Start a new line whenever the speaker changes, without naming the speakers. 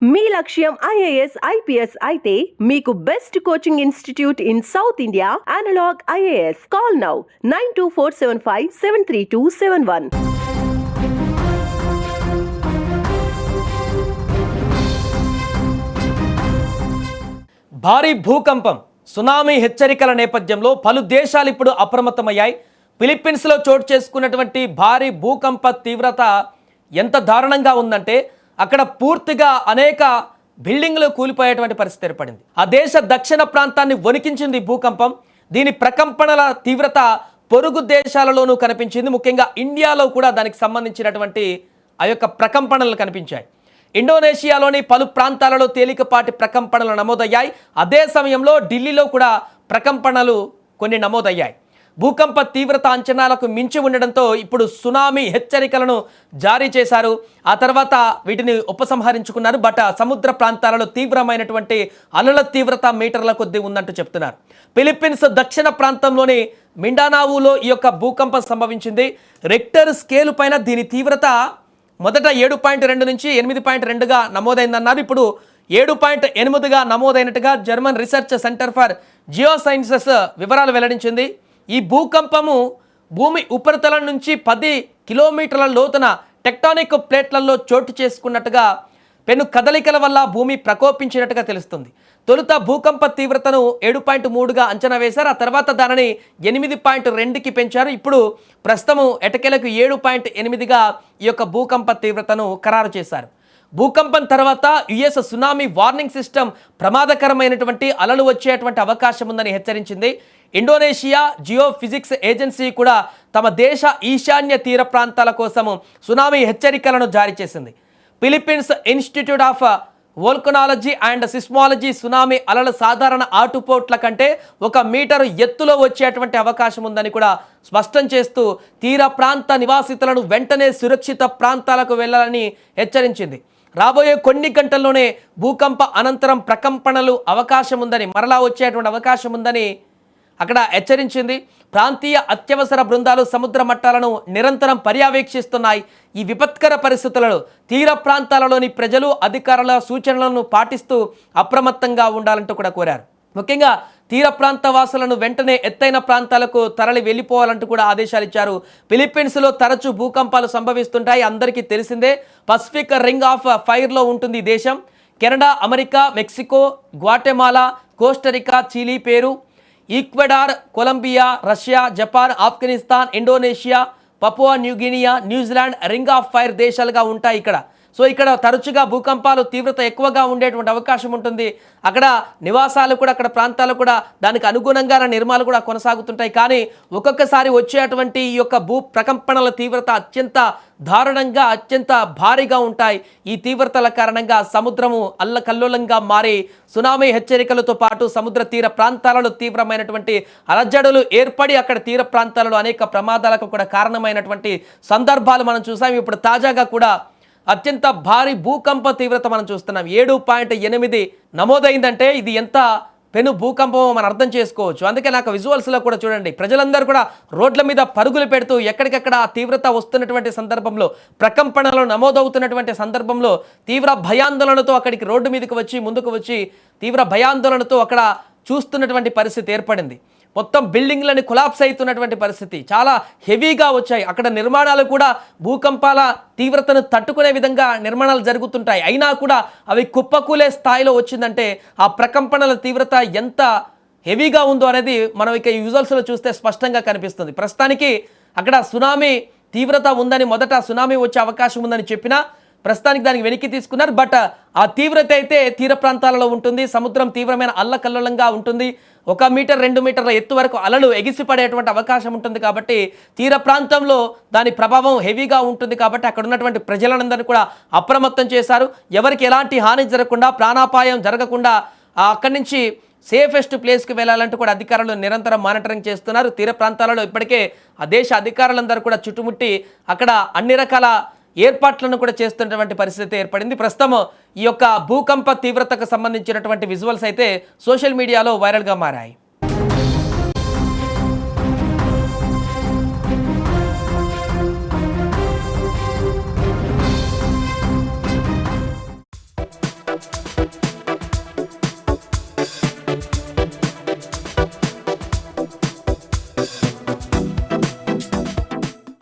మీ లక్ష్యం IAS IPS అయితే మీకు best coaching institute in South India Analog IAS. Call now 9247573271.
భారీ భూకంపం సునామీ హెచ్చరికల నేపథ్యంలో పలు దేశాలు ఇప్పుడు అప్రమత్తమయ్యాయి. ఫిలిప్పీన్స్లో చోటు చేసుకున్నటువంటి భారీ భూకంప తీవ్రత ఎంత దారుణంగా ఉందంటే అక్కడ పూర్తిగా అనేక బిల్డింగ్లు కూలిపోయేటువంటి పరిస్థితి ఏర్పడింది. ఆ దేశ దక్షిణ ప్రాంతాన్ని వణికించింది భూకంపం. దీని ప్రకంపనల తీవ్రత పొరుగు దేశాలలోనూ కనిపించింది. ముఖ్యంగా ఇండియాలో కూడా దానికి సంబంధించినటువంటి ఆ యొక్క ప్రకంపనలు కనిపించాయి. ఇండోనేషియాలోని పలు ప్రాంతాలలో తేలికపాటి ప్రకంపనలు నమోదయ్యాయి. అదే సమయంలో ఢిల్లీలో కూడా ప్రకంపనలు కొన్ని నమోదయ్యాయి. భూకంప తీవ్రత అంచనాలకు మించి ఉండడంతో ఇప్పుడు సునామీ హెచ్చరికలను జారీ చేశారు. ఆ తర్వాత వీటిని ఉపసంహరించుకున్నారు. బట్ సముద్ర ప్రాంతాలలో తీవ్రమైనటువంటి అలల తీవ్రత మీటర్ల కొద్దీ ఉందంటూ చెప్తున్నారు. ఫిలిప్పీన్స్ దక్షిణ ప్రాంతంలోని మిండానావులో ఈ యొక్క భూకంపం సంభవించింది. రెక్టర్ స్కేలు పైన దీని తీవ్రత మొదట 7.2 నుంచి 8.2గా నమోదైందన్నారు. ఇప్పుడు 7.8గా నమోదైనట్టుగా German research centre for geosciences వివరాలు వెల్లడించింది. ఈ భూకంపము భూమి ఉపరితలం నుంచి 10 కిలోమీటర్ల లోతున టెక్టానిక్ ప్లేట్లలో చోటు చేసుకున్నట్టుగా పెను కదలికల వల్ల భూమి ప్రకోపించినట్టుగా తెలుస్తుంది. తొలుత భూకంప తీవ్రతను 7.3గా అంచనా వేశారు. ఆ తర్వాత దానిని 8.2కి పెంచారు. ఇప్పుడు ప్రస్తుతం ఎటకెలకు 7.8గా ఈ యొక్క భూకంప తీవ్రతను ఖరారు చేశారు. భూకంపం తర్వాత యుఎస్ సునామీ వార్నింగ్ సిస్టమ్ ప్రమాదకరమైనటువంటి అలలు వచ్చేటువంటి అవకాశం ఉందని హెచ్చరించింది. ఇండోనేషియా జియో ఫిజిక్స్ ఏజెన్సీ కూడా తమ దేశ ఈశాన్య తీర ప్రాంతాల కోసము సునామీ హెచ్చరికలను జారీ చేసింది. Philippines institute of volcanology and seismology tsunami అలల సాధారణ ఆటుపోట్ల కంటే 1 మీటరు ఎత్తులో వచ్చేటువంటి అవకాశం ఉందని కూడా స్పష్టం చేస్తూ తీర ప్రాంత నివాసితులను వెంటనే సురక్షిత ప్రాంతాలకు వెళ్లాలని హెచ్చరించింది. రాబోయే కొన్ని గంటల్లోనే భూకంప అనంతరం ప్రకంపనలు అవకాశం ఉందని, మరలా వచ్చేటువంటి అవకాశం ఉందని అక్కడ హెచ్చరించింది. ప్రాంతీయ అత్యవసర బృందాలు సముద్ర మట్టాలను నిరంతరం పర్యవేక్షిస్తున్నాయి. ఈ విపత్కర పరిస్థితులలో తీర ప్రాంతాలలోని ప్రజలు అధికారుల సూచనలను పాటిస్తూ అప్రమత్తంగా ఉండాలంటూ కూడా కోరారు. ముఖ్యంగా తీర ప్రాంత వాసులను వెంటనే ఎత్తైన ప్రాంతాలకు తరలి వెళ్ళిపోవాలంటూ కూడా ఆదేశాలు ఇచ్చారు. ఫిలిప్పీన్స్లో తరచూ భూకంపాలు సంభవిస్తుంటాయి. అందరికీ తెలిసిందే. పసిఫిక్ రింగ్ ఆఫ్ ఫైర్లో ఉంటుంది ఈ దేశం. Canada, America, Mexico, Guatemala, Costa Rica, Chile, Peru, Ecuador, Colombia, Russia, Japan, Afghanistan, Indonesia, Papua New Guinea, New Zealand ring of fire దేశాలుగా ఉంటాయి ఇక్కడ. సో ఇక్కడ తరచుగా భూకంపాలు తీవ్రత ఎక్కువగా ఉండేటువంటి అవకాశం ఉంటుంది. అక్కడ నివాసాలు కూడా, అక్కడ ప్రాంతాలు కూడా దానికి అనుగుణంగా నిర్మాణాలు కూడా కొనసాగుతుంటాయి. కానీ ఒక్కొక్కసారి వచ్చేటువంటి ఈ యొక్క భూ ప్రకంపనల తీవ్రత అత్యంత దారుణంగా, అత్యంత భారీగా ఉంటాయి. ఈ తీవ్రతల కారణంగా సముద్రము అల్లకల్లోలంగా మారి సునామీ హెచ్చరికలతో పాటు సముద్ర తీర ప్రాంతాలలో తీవ్రమైనటువంటి అలజడులు ఏర్పడి అక్కడ తీర ప్రాంతాలలో అనేక ప్రమాదాలకు కూడా కారణమైనటువంటి సందర్భాలు మనం చూసాం. ఇప్పుడు తాజాగా కూడా అత్యంత భారీ భూకంప తీవ్రత మనం చూస్తున్నాం. 7.8 నమోదైందంటే ఇది ఎంత పెను భూకంపమో మనం అర్థం చేసుకోవచ్చు. అందుకే నాకు విజువల్స్లో కూడా చూడండి, ప్రజలందరూ కూడా రోడ్ల మీద పరుగులు పెడుతూ ఎక్కడికెక్కడ తీవ్రత వస్తున్నటువంటి సందర్భంలో, ప్రకంపనలు నమోదవుతున్నటువంటి సందర్భంలో తీవ్ర భయాందోళనతో అక్కడికి రోడ్డు మీదకి వచ్చి ముందుకు వచ్చి తీవ్ర భయాందోళనతో అక్కడ చూస్తున్నటువంటి పరిస్థితి ఏర్పడింది. మొత్తం బిల్డింగ్లని కొలాప్స్ అవుతున్నటువంటి పరిస్థితి చాలా హెవీగా వచ్చాయి. అక్కడ నిర్మాణాలు కూడా భూకంపాల తీవ్రతను తట్టుకునే విధంగా నిర్మాణాలు జరుగుతుంటాయి. అయినా కూడా అవి కుప్పకూలే స్థాయిలో వచ్చిందంటే ఆ ప్రకంపనల తీవ్రత ఎంత హెవీగా ఉందో అనేది మనం ఇక ఈ విజువల్స్లో చూస్తే స్పష్టంగా కనిపిస్తుంది. ప్రస్తుతానికి అక్కడ సునామీ తీవ్రత ఉందని, మొదట సునామీ వచ్చే అవకాశం ఉందని చెప్పినా ప్రస్తుతానికి దానికి వెనక్కి తీసుకున్నారు. బట్ ఆ తీవ్రత అయితే తీర ప్రాంతాలలో ఉంటుంది. సముద్రం తీవ్రమైన అల్లకల్లోలంగా ఉంటుంది. 1 మీటర్ 2 మీటర్ల ఎత్తు వరకు అలలు ఎగిసిపడేటువంటి అవకాశం ఉంటుంది. కాబట్టి తీర ప్రాంతంలో దాని ప్రభావం హెవీగా ఉంటుంది. కాబట్టి అక్కడ ఉన్నటువంటి ప్రజలందరినీ కూడా అప్రమత్తం చేశారు. ఎవరికి ఎలాంటి హాని జరగకుండా, ప్రాణాపాయం జరగకుండా అక్కడి నుంచి సేఫెస్ట్ ప్లేస్కి వెళ్ళాలంటూ కూడా అధికారులు నిరంతరం మానిటరింగ్ చేస్తున్నారు. తీర ప్రాంతాలలో ఇప్పటికే ఆ దేశ అధికారులందరూ కూడా చుట్టుముట్టి అక్కడ అన్ని రకాల ఏర్పాట్లను కూడా చేస్తున్నటువంటి పరిస్థితి ఏర్పడింది. ప్రస్తుతం ఈ యొక్క భూకంప తీవ్రతకు సంబంధించినటువంటి విజువల్స్ అయితే సోషల్ మీడియాలో వైరల్గా మారాయి.